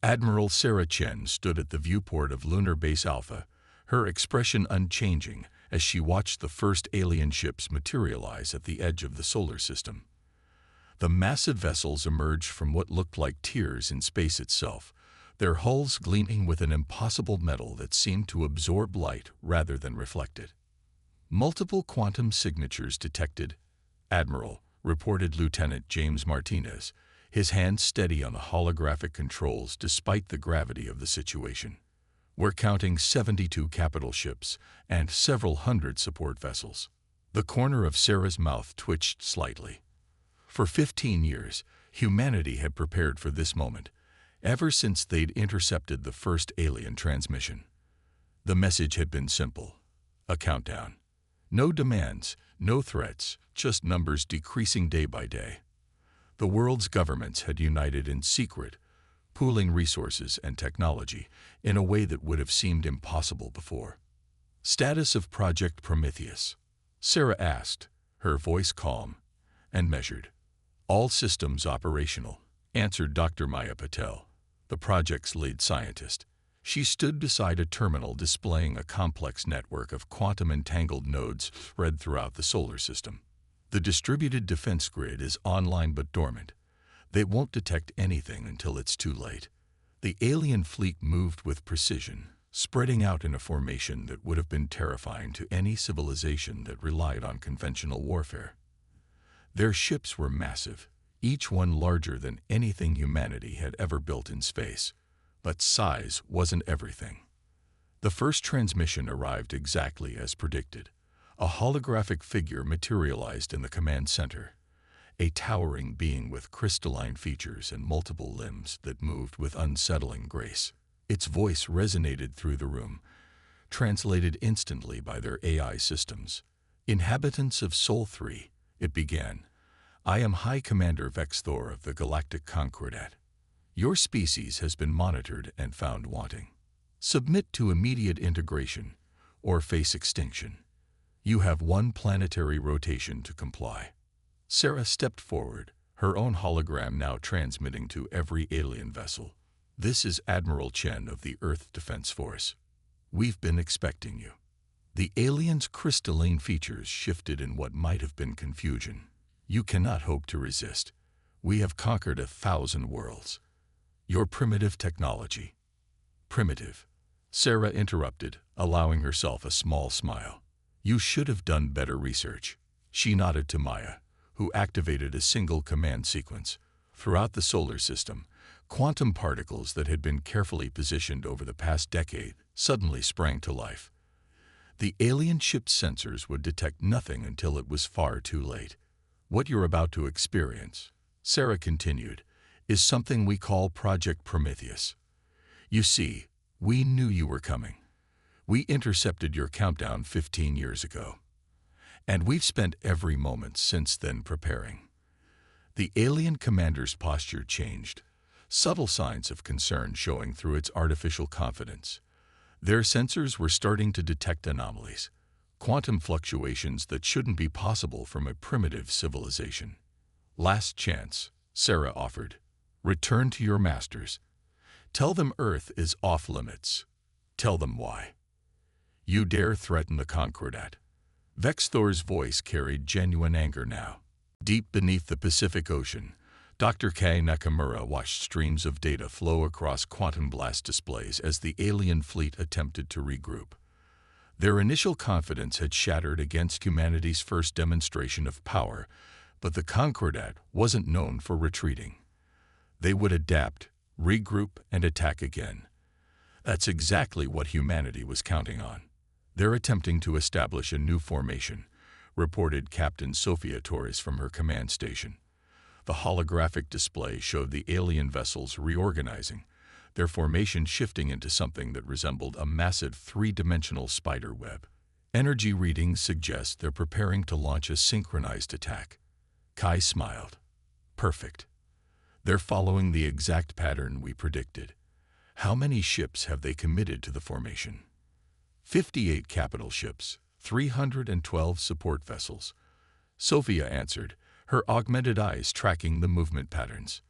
Admiral Sarah Chen stood at the viewport of Lunar Base Alpha, her expression unchanging as she watched the first alien ships materialize at the edge of the solar system. The massive vessels emerged from what looked like tears in space itself, their hulls gleaming with an impossible metal that seemed to absorb light rather than reflect it. Multiple quantum signatures detected, Admiral, reported Lieutenant James Martinez, his hands steady on the holographic controls despite the gravity of the situation. We're counting 72 capital ships and several hundred support vessels. The corner of Sarah's mouth twitched slightly. For 15 years, humanity had prepared for this moment, ever since they'd intercepted the first alien transmission. The message had been simple: a countdown. No demands, no threats, just numbers decreasing day by day. The world's governments had united in secret, pooling resources and technology in a way that would have seemed impossible before. Status of Project Prometheus? Sarah asked, her voice calm and measured. All systems operational, answered Dr. Maya Patel, the project's lead scientist. She stood beside a terminal displaying a complex network of quantum-entangled nodes spread throughout the solar system. The distributed defense grid is online but dormant. They won't detect anything until it's too late. The alien fleet moved with precision, spreading out in a formation that would have been terrifying to any civilization that relied on conventional warfare. Their ships were massive, each one larger than anything humanity had ever built in space. But size wasn't everything. The first transmission arrived exactly as predicted. A holographic figure materialized in the command center, a towering being with crystalline features and multiple limbs that moved with unsettling grace. Its voice resonated through the room, translated instantly by their AI systems. Inhabitants of Sol 3, it began. I am High Commander Vex Thor of the Galactic Concordat. Your species has been monitored and found wanting. Submit to immediate integration or face extinction. You have one planetary rotation to comply. Sarah stepped forward, her own hologram now transmitting to every alien vessel. This is Admiral Chen of the Earth Defense Force. We've been expecting you. The alien's crystalline features shifted in what might have been confusion. You cannot hope to resist. We have conquered 1,000 worlds. Your primitive technology. Primitive. Sarah interrupted, allowing herself a small smile. You should have done better research. She nodded to Maya, who activated a single command sequence. Throughout the solar system, quantum particles that had been carefully positioned over the past decade suddenly sprang to life. The alien ship's sensors would detect nothing until it was far too late. What you're about to experience, Sarah continued, is something we call Project Prometheus. You see, we knew you were coming. We intercepted your countdown 15 years ago. And we've spent every moment since then preparing. The alien commander's posture changed, subtle signs of concern showing through its artificial confidence. Their sensors were starting to detect anomalies, quantum fluctuations that shouldn't be possible from a primitive civilization. Last chance, Sarah offered. Return to your masters. Tell them Earth is off limits. Tell them why. You dare threaten the Concordat. Vex Thor's voice carried genuine anger now. Deep beneath the Pacific Ocean, Dr. Kei Nakamura watched streams of data flow across quantum blast displays as the alien fleet attempted to regroup. Their initial confidence had shattered against humanity's first demonstration of power, but the Concordat wasn't known for retreating. They would adapt, regroup, and attack again. That's exactly what humanity was counting on. They're attempting to establish a new formation, reported Captain Sophia Torres from her command station. The holographic display showed the alien vessels reorganizing, their formation shifting into something that resembled a massive three-dimensional spider web. Energy readings suggest they're preparing to launch a synchronized attack. Kai smiled. Perfect. They're following the exact pattern we predicted. How many ships have they committed to the formation? 58 capital ships, 312 support vessels. Sophia answered, her augmented eyes tracking the movement patterns.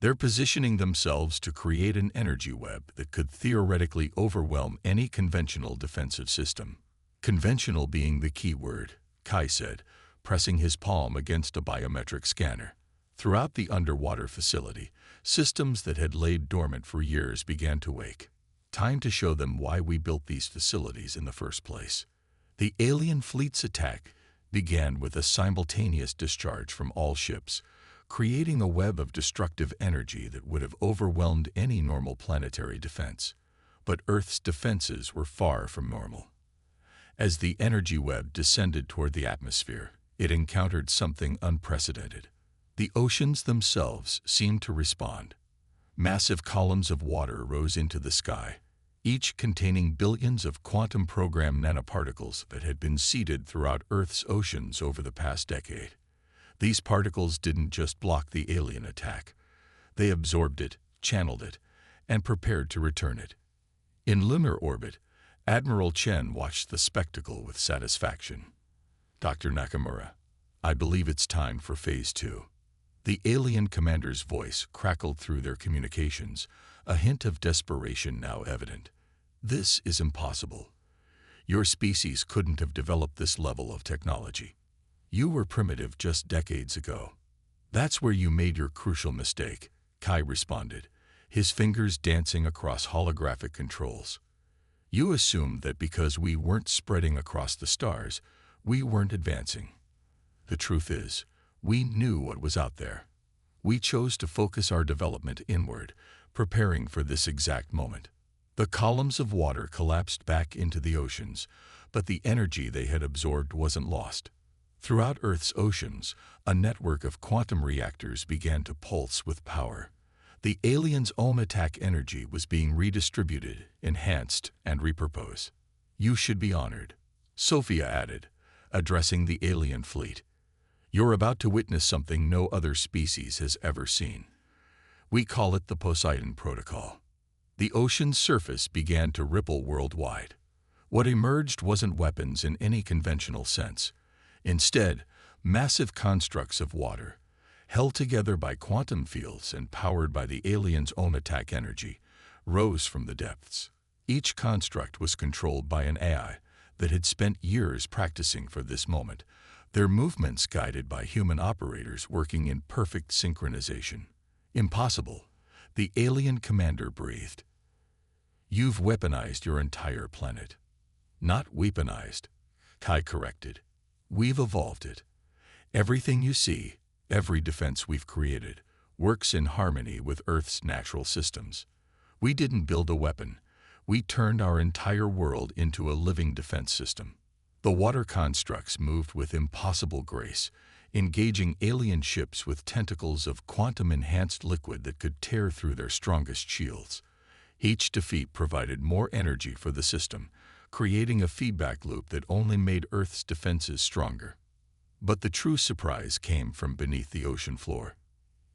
They're positioning themselves to create an energy web that could theoretically overwhelm any conventional defensive system. Conventional being the key word, Kai said, pressing his palm against a biometric scanner. Throughout the underwater facility, systems that had laid dormant for years began to wake. Time to show them why we built these facilities in the first place. The alien fleet's attack began with a simultaneous discharge from all ships, creating a web of destructive energy that would have overwhelmed any normal planetary defense. But Earth's defenses were far from normal. As the energy web descended toward the atmosphere, it encountered something unprecedented. The oceans themselves seemed to respond. Massive columns of water rose into the sky, each containing billions of quantum-programmed nanoparticles that had been seeded throughout Earth's oceans over the past decade. These particles didn't just block the alien attack. They absorbed it, channeled it, and prepared to return it. In lunar orbit, Admiral Chen watched the spectacle with satisfaction. "Dr. Nakamura, I believe it's time for Phase 2. The alien commander's voice crackled through their communications, a hint of desperation now evident. "This is impossible. Your species couldn't have developed this level of technology. You were primitive just decades ago." "That's where you made your crucial mistake," Kai responded, his fingers dancing across holographic controls. "You assumed that because we weren't spreading across the stars, we weren't advancing. The truth is, we knew what was out there. We chose to focus our development inward, preparing for this exact moment." The columns of water collapsed back into the oceans, but the energy they had absorbed wasn't lost. Throughout Earth's oceans, a network of quantum reactors began to pulse with power. The aliens' own attack energy was being redistributed, enhanced, and repurposed. "You should be honored," Sophia added, addressing the alien fleet. "You're about to witness something no other species has ever seen. We call it the Poseidon Protocol." The ocean's surface began to ripple worldwide. What emerged wasn't weapons in any conventional sense. Instead, massive constructs of water, held together by quantum fields and powered by the aliens' own attack energy, rose from the depths. Each construct was controlled by an AI that had spent years practicing for this moment, their movements guided by human operators working in perfect synchronization. "Impossible," the alien commander breathed. "You've weaponized your entire planet." "Not weaponized," Kai corrected. "We've evolved it. Everything you see, every defense we've created, works in harmony with Earth's natural systems. We didn't build a weapon. We turned our entire world into a living defense system." The water constructs moved with impossible grace, engaging alien ships with tentacles of quantum-enhanced liquid that could tear through their strongest shields. Each defeat provided more energy for the system, creating a feedback loop that only made Earth's defenses stronger. But the true surprise came from beneath the ocean floor.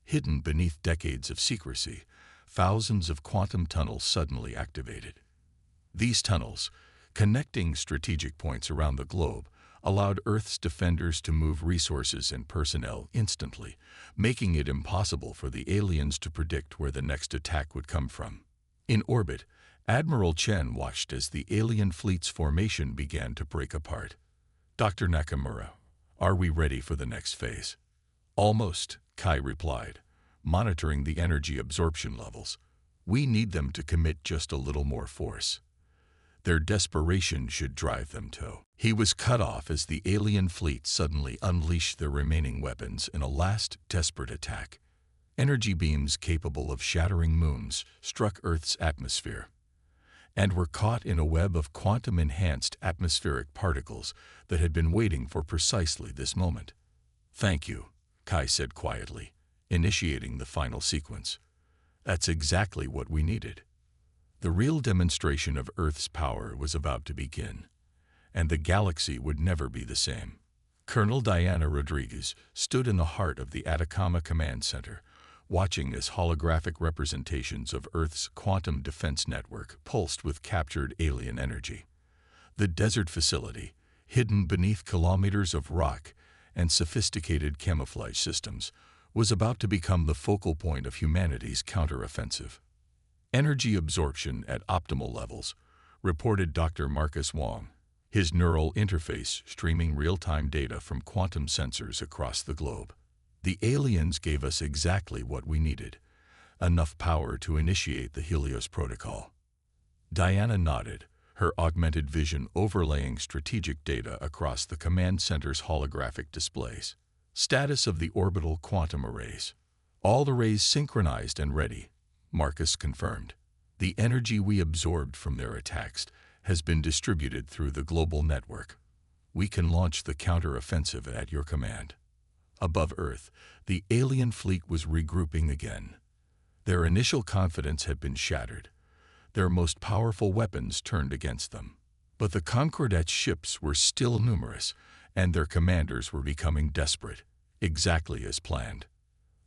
Hidden beneath decades of secrecy, thousands of quantum tunnels suddenly activated. These tunnels, connecting strategic points around the globe, allowed Earth's defenders to move resources and personnel instantly, making it impossible for the aliens to predict where the next attack would come from. In orbit, Admiral Chen watched as the alien fleet's formation began to break apart. "Dr. Nakamura, are we ready for the next phase?" "Almost," Kai replied, monitoring the energy absorption levels. "We need them to commit just a little more force. Their desperation should drive them to." He was cut off as the alien fleet suddenly unleashed their remaining weapons in a last, desperate attack. Energy beams capable of shattering moons struck Earth's atmosphere, and were caught in a web of quantum-enhanced atmospheric particles that had been waiting for precisely this moment. "Thank you," Kai said quietly, initiating the final sequence. "That's exactly what we needed." The real demonstration of Earth's power was about to begin, and the galaxy would never be the same. Colonel Diana Rodriguez stood in the heart of the Atacama Command Center, watching as holographic representations of Earth's quantum defense network pulsed with captured alien energy. The desert facility, hidden beneath kilometers of rock and sophisticated camouflage systems, was about to become the focal point of humanity's counteroffensive. Energy absorption at optimal levels, reported Dr. Marcus Wong, his neural interface streaming real-time data from quantum sensors across the globe. The aliens gave us exactly what we needed, enough power to initiate the Helios Protocol. Diana nodded, her augmented vision overlaying strategic data across the command center's holographic displays. Status of the orbital quantum arrays. All arrays synchronized and ready, Marcus confirmed. The energy we absorbed from their attacks has been distributed through the global network. We can launch the counter-offensive at your command. Above Earth, the alien fleet was regrouping again. Their initial confidence had been shattered, their most powerful weapons turned against them. But the Concordat's ships were still numerous, and their commanders were becoming desperate, exactly as planned.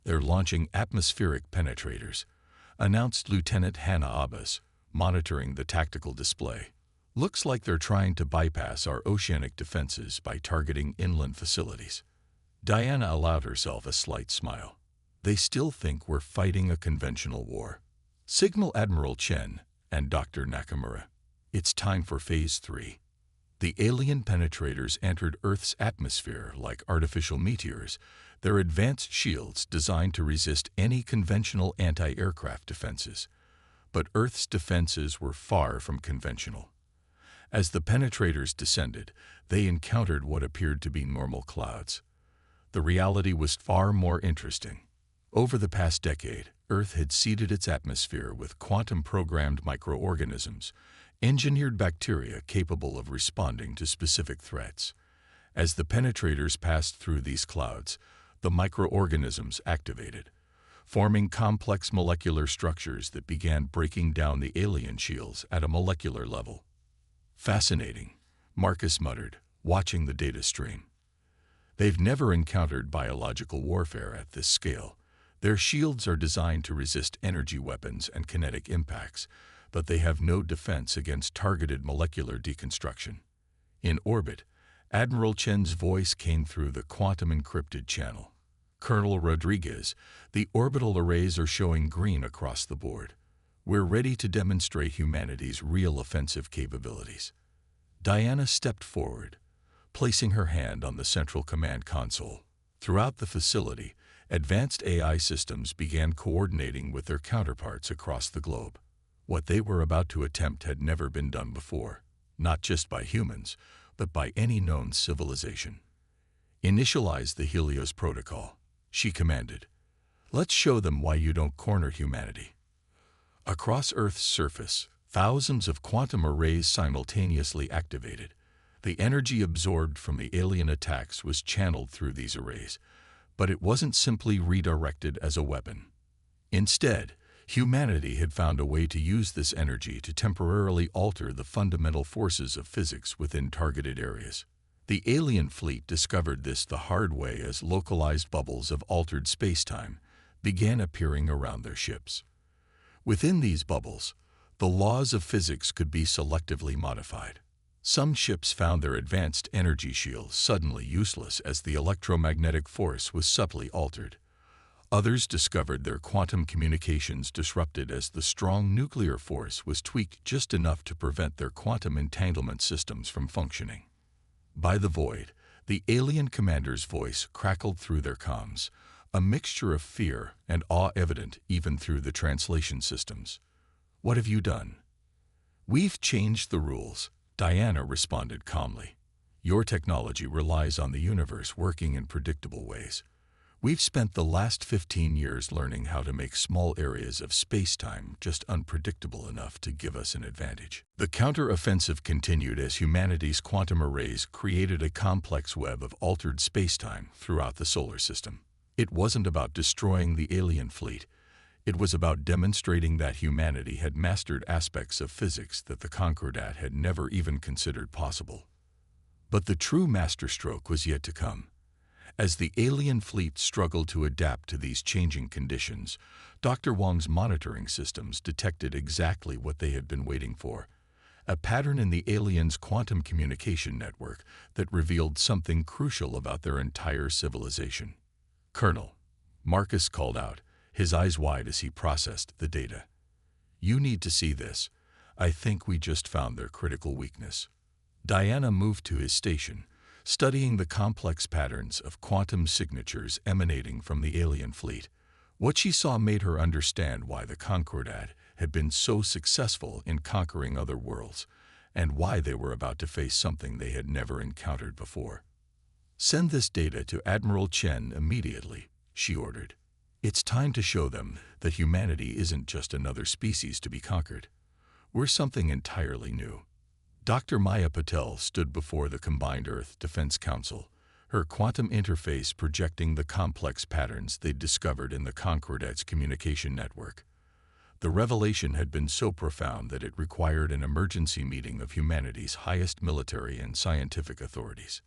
They're launching atmospheric penetrators, announced Lieutenant Hannah Abbas, monitoring the tactical display. Looks like they're trying to bypass our oceanic defenses by targeting inland facilities. Diana allowed herself a slight smile. They still think we're fighting a conventional war. Signal Admiral Chen and Dr. Nakamura. It's time for Phase 3. The alien penetrators entered Earth's atmosphere like artificial meteors, their advanced shields designed to resist any conventional anti-aircraft defenses. But Earth's defenses were far from conventional. As the penetrators descended, they encountered what appeared to be normal clouds. The reality was far more interesting. Over the past decade, Earth had seeded its atmosphere with quantum-programmed microorganisms, engineered bacteria capable of responding to specific threats. As the penetrators passed through these clouds, the microorganisms activated, forming complex molecular structures that began breaking down the alien shields at a molecular level. Fascinating, Marcus muttered, watching the data stream. They've never encountered biological warfare at this scale. Their shields are designed to resist energy weapons and kinetic impacts, but they have no defense against targeted molecular deconstruction. In orbit, Admiral Chen's voice came through the quantum-encrypted channel. Colonel Rodriguez, the orbital arrays are showing green across the board. We're ready to demonstrate humanity's real offensive capabilities. Diana stepped forward, placing her hand on the central command console. Throughout the facility, advanced AI systems began coordinating with their counterparts across the globe. What they were about to attempt had never been done before, not just by humans, but by any known civilization. Initialize the Helios Protocol, she commanded. Let's show them why you don't corner humanity. Across Earth's surface, thousands of quantum arrays simultaneously activated. The energy absorbed from the alien attacks was channeled through these arrays, but it wasn't simply redirected as a weapon. Instead, humanity had found a way to use this energy to temporarily alter the fundamental forces of physics within targeted areas. The alien fleet discovered this the hard way as localized bubbles of altered spacetime began appearing around their ships. Within these bubbles, the laws of physics could be selectively modified. Some ships found their advanced energy shields suddenly useless as the electromagnetic force was subtly altered. Others discovered their quantum communications disrupted as the strong nuclear force was tweaked just enough to prevent their quantum entanglement systems from functioning. By the void, the alien commander's voice crackled through their comms, a mixture of fear and awe evident even through the translation systems. "What have you done?" "We've changed the rules," Diana responded calmly. "Your technology relies on the universe working in predictable ways. We've spent the last 15 years learning how to make small areas of space-time just unpredictable enough to give us an advantage." The counter-offensive continued as humanity's quantum arrays created a complex web of altered space-time throughout the solar system. It wasn't about destroying the alien fleet. It was about demonstrating that humanity had mastered aspects of physics that the Concordat had never even considered possible. But the true masterstroke was yet to come. As the alien fleet struggled to adapt to these changing conditions, Dr. Wong's monitoring systems detected exactly what they had been waiting for, a pattern in the aliens' quantum communication network that revealed something crucial about their entire civilization. "Colonel, Marcus called out, his eyes wide as he processed the data. "You need to see this. I think we just found their critical weakness." Diana moved to his station, studying the complex patterns of quantum signatures emanating from the alien fleet. What she saw made her understand why the Concordat had been so successful in conquering other worlds, and why they were about to face something they had never encountered before. "Send this data to Admiral Chen immediately," she ordered. "It's time to show them that humanity isn't just another species to be conquered. We're something entirely new." Dr. Maya Patel stood before the Combined Earth Defense Council, her quantum interface projecting the complex patterns they'd discovered in the Concordat's communication network. The revelation had been so profound that it required an emergency meeting of humanity's highest military and scientific authorities.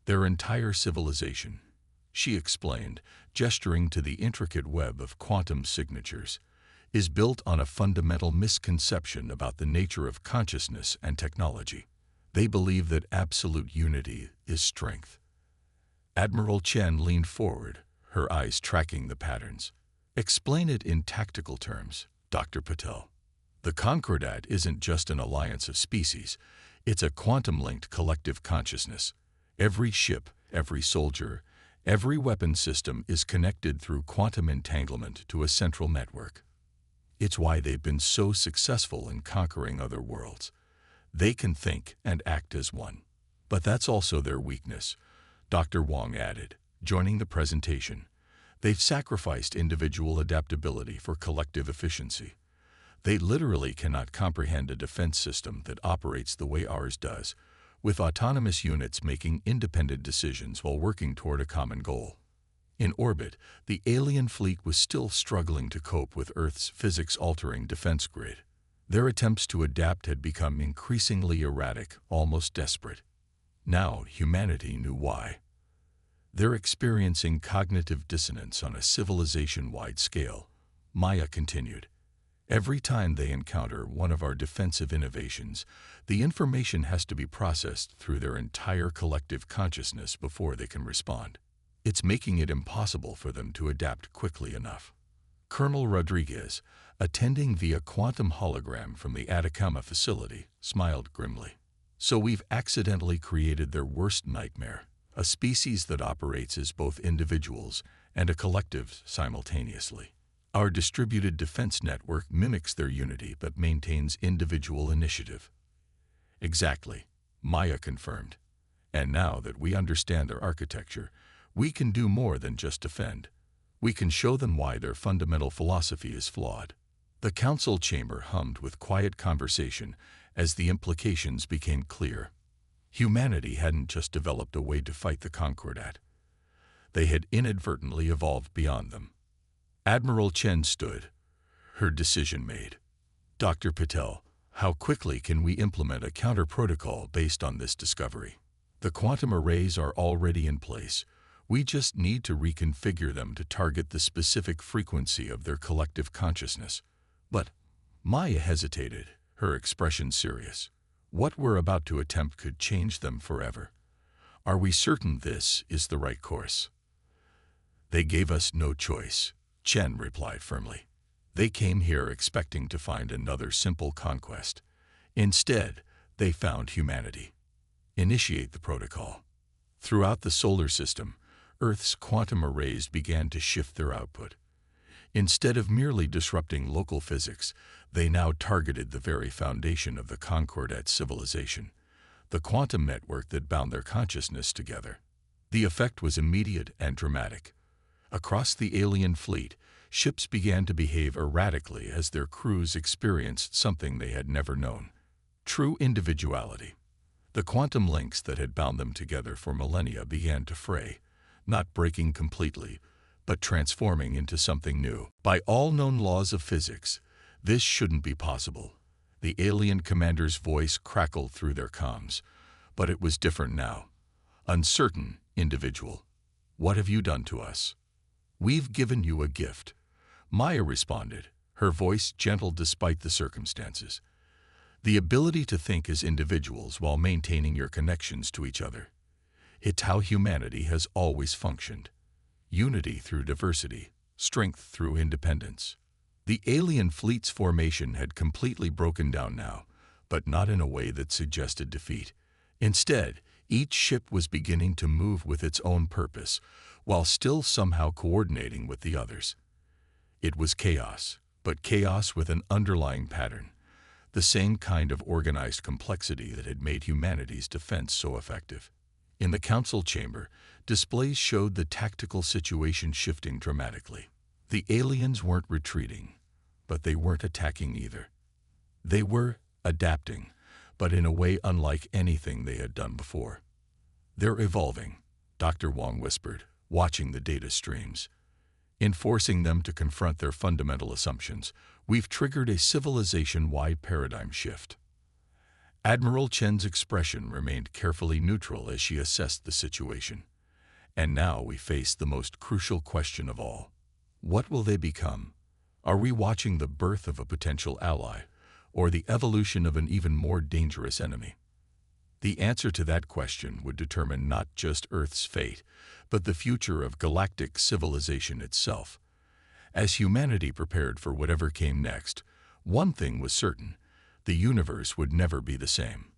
"Their entire civilization," she explained, gesturing to the intricate web of quantum signatures, "is built on a fundamental misconception about the nature of consciousness and technology. They believe that absolute unity is strength." Admiral Chen leaned forward, her eyes tracking the patterns. "Explain it in tactical terms, Dr. Patel. The Concordat isn't just an alliance of species, it's a quantum-linked collective consciousness. Every ship, every soldier, every weapon system is connected through quantum entanglement to a central network. It's why they've been so successful in conquering other worlds. They can think and act as one. But that's also their weakness," Dr. Wong added, joining the presentation. "They've sacrificed individual adaptability for collective efficiency. They literally cannot comprehend a defense system that operates the way ours does, with autonomous units making independent decisions while working toward a common goal." In orbit, the alien fleet was still struggling to cope with Earth's physics-altering defense grid. Their attempts to adapt had become increasingly erratic, almost desperate. Now humanity knew why. "They're experiencing cognitive dissonance on a civilization-wide scale," Maya continued. "Every time they encounter one of our defensive innovations, the information has to be processed through their entire collective consciousness before they can respond. It's making it impossible for them to adapt quickly enough." Colonel Rodriguez, attending via quantum hologram from the Atacama facility, smiled grimly. "So we've accidentally created their worst nightmare, a species that operates as both individuals and a collective simultaneously. Our distributed defense network mimics their unity but maintains individual initiative." "Exactly," Maya confirmed. "And now that we understand their architecture, we can do more than just defend. We can show them why their fundamental philosophy is flawed." The council chamber hummed with quiet conversation as the implications became clear. Humanity hadn't just developed a way to fight the Concordat. They had inadvertently evolved beyond them. Admiral Chen stood, her decision made. "Dr. Patel, how quickly can we implement a counter-protocol based on this discovery? The quantum arrays are already in place. We just need to reconfigure them to target the specific frequency of their collective consciousness." "But," Maya hesitated, her expression serious, "what we're about to attempt could change them forever. Are we certain this is the right course?" "They gave us no choice," Chen replied firmly. "They came here expecting to find another simple conquest. Instead, they found humanity. Initiate the protocol." Throughout the solar system, Earth's quantum arrays began to shift their output. Instead of merely disrupting local physics, they now targeted the very foundation of the Concordat civilization, the quantum network that bound their consciousness together. The effect was immediate and dramatic. Across the alien fleet, ships began to behave erratically as their crews experienced something they had never known: true individuality. The quantum links that had bound them together for millennia began to fray, not breaking completely, but transforming into something new. "By all known laws of physics, this shouldn't be possible." The alien commander's voice crackled through their comms, but it was different now. "Uncertain, individual. What have you done to us?" "We've given you a gift," Maya responded, her voice gentle despite the circumstances. "The ability to think as individuals while maintaining your connections to each other. It's how humanity has always functioned. Unity through diversity, strength through independence. The alien fleet's formation had completely broken down now, but not in a way that suggested defeat. Instead, each ship was beginning to move with its own purpose, while still somehow coordinating with the others. It was chaos, but chaos with an underlying pattern, the same kind of organized complexity that had made humanity's defense so effective. In the council chamber, displays showed the tactical situation shifting dramatically. The aliens weren't retreating, but they weren't attacking either. They were adapting, but in a way unlike anything they had done before. "They're evolving," Dr. Wong whispered, watching the data streams. "In forcing them to confront their fundamental assumptions, we've triggered a civilization-wide paradigm shift." Admiral Chen's expression remained carefully neutral as she assessed the situation. "And now we face the most crucial question of all. What will they become? Are we watching the birth of a potential ally, or the evolution of an even more dangerous enemy?" The answer to that question would determine not just Earth's fate, but the future of galactic civilization itself. As humanity prepared for whatever came next, one thing was certain: the universe would never be the same.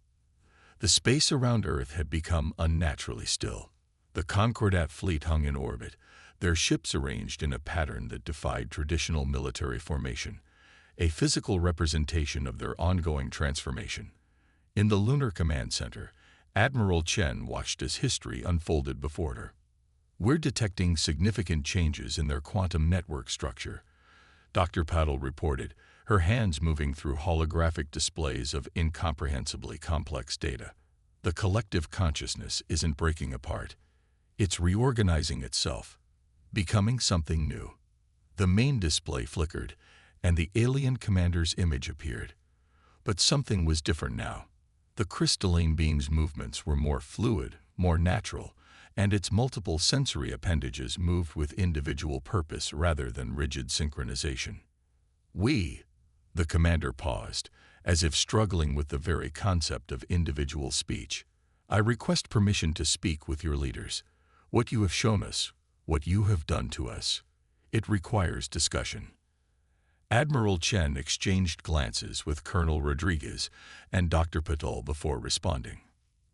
The space around Earth had become unnaturally still. The Concordat fleet hung in orbit, their ships arranged in a pattern that defied traditional military formation, a physical representation of their ongoing transformation. In the Lunar Command Center, Admiral Chen watched as history unfolded before her. "We're detecting significant changes in their quantum network structure," Dr. Paddle reported, her hands moving through holographic displays of incomprehensibly complex data. "The collective consciousness isn't breaking apart. It's reorganizing itself, becoming something new." The main display flickered, and the alien commander's image appeared. But something was different now. The crystalline being's movements were more fluid, more natural, and its multiple sensory appendages moved with individual purpose rather than rigid synchronization. The commander paused, as if struggling with the very concept of individual speech. "I request permission to speak with your leaders. What you have shown us, what you have done to us, it requires discussion." Admiral Chen exchanged glances with Colonel Rodriguez and Dr. Patel before responding.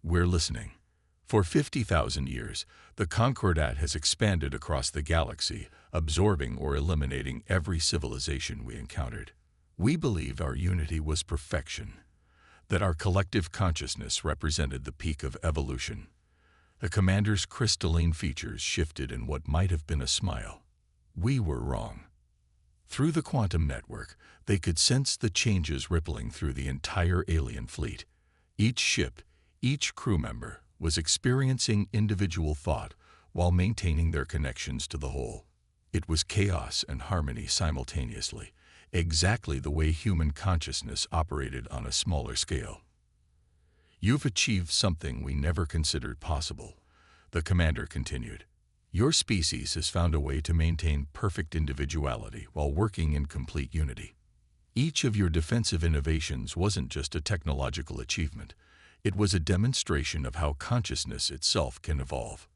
"We're listening. For 50,000 years, the Concordat has expanded across the galaxy, absorbing or eliminating every civilization we encountered. We believed our unity was perfection, that our collective consciousness represented the peak of evolution." The commander's crystalline features shifted in what might have been a smile. "We were wrong." Through the quantum network, they could sense the changes rippling through the entire alien fleet. Each ship, each crew member, was experiencing individual thought while maintaining their connections to the whole. It was chaos and harmony simultaneously, exactly the way human consciousness operated on a smaller scale. "You've achieved something we never considered possible," the commander continued. "Your species has found a way to maintain perfect individuality while working in complete unity. Each of your defensive innovations wasn't just a technological achievement. It was a demonstration of how consciousness itself can evolve."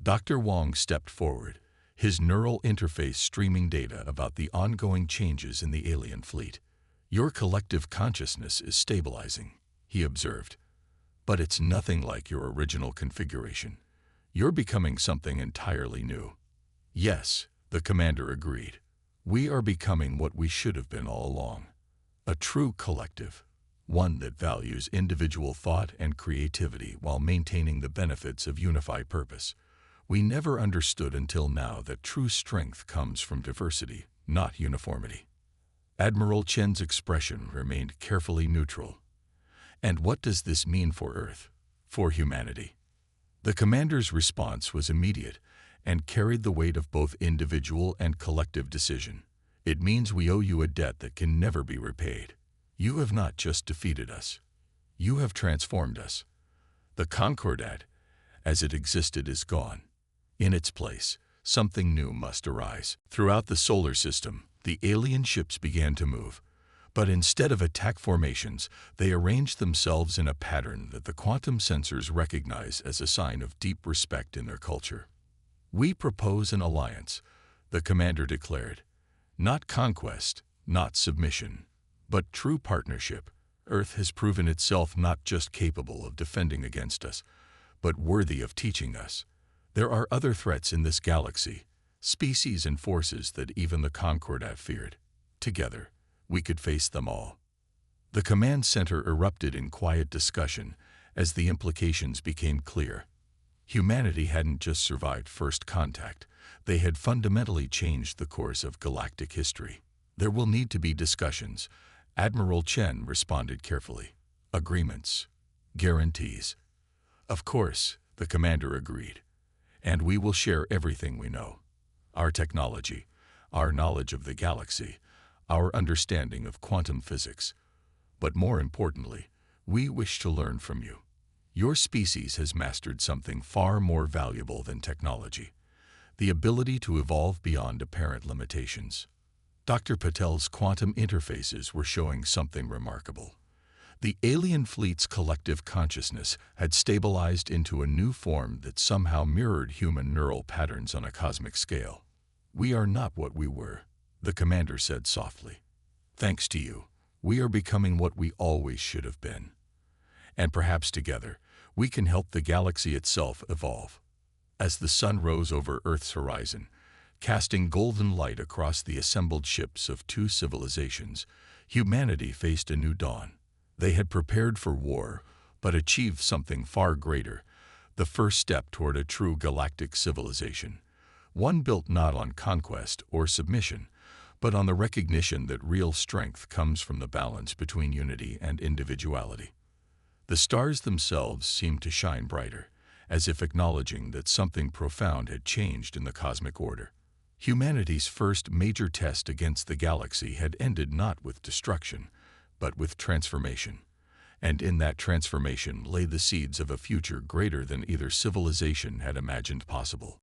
Dr. Wong stepped forward, his neural interface streaming data about the ongoing changes in the alien fleet. "Your collective consciousness is stabilizing," he observed. "But it's nothing like your original configuration. You're becoming something entirely new." "Yes," the commander agreed. "We are becoming what we should have been all along. A true collective, one that values individual thought and creativity while maintaining the benefits of unified purpose. We never understood until now that true strength comes from diversity, not uniformity." Admiral Chen's expression remained carefully neutral. "And what does this mean for Earth, for humanity?" The commander's response was immediate and carried the weight of both individual and collective decision. "It means we owe you a debt that can never be repaid. You have not just defeated us. You have transformed us. The Concordat, as it existed, is gone. In its place, something new must arise." Throughout the solar system, the alien ships began to move. But instead of attack formations, they arranged themselves in a pattern that the quantum sensors recognize as a sign of deep respect in their culture. "We propose an alliance," the commander declared. Not conquest, not submission, but true partnership. Earth has proven itself not just capable of defending against us, but worthy of teaching us. There are other threats in this galaxy, species and forces that even the Concord have feared. Together, we could face them all. The command center erupted in quiet discussion as the implications became clear. Humanity hadn't just survived first contact, they had fundamentally changed the course of galactic history. There will need to be discussions. Admiral Chen responded carefully. Agreements. Guarantees. Of course, the commander agreed. And we will share everything we know. Our technology, our knowledge of the galaxy, our understanding of quantum physics. But more importantly, we wish to learn from you. Your species has mastered something far more valuable than technology, the ability to evolve beyond apparent limitations. Dr. Patel's quantum interfaces were showing something remarkable. The alien fleet's collective consciousness had stabilized into a new form that somehow mirrored human neural patterns on a cosmic scale. We are not what we were, the commander said softly. Thanks to you, we are becoming what we always should have been. And perhaps together, we can help the galaxy itself evolve. As the sun rose over Earth's horizon, casting golden light across the assembled ships of two civilizations, humanity faced a new dawn. They had prepared for war, but achieved something far greater, the first step toward a true galactic civilization, one built not on conquest or submission, but on the recognition that real strength comes from the balance between unity and individuality. The stars themselves seemed to shine brighter, as if acknowledging that something profound had changed in the cosmic order. Humanity's first major test against the galaxy had ended not with destruction, but with transformation. And in that transformation lay the seeds of a future greater than either civilization had imagined possible.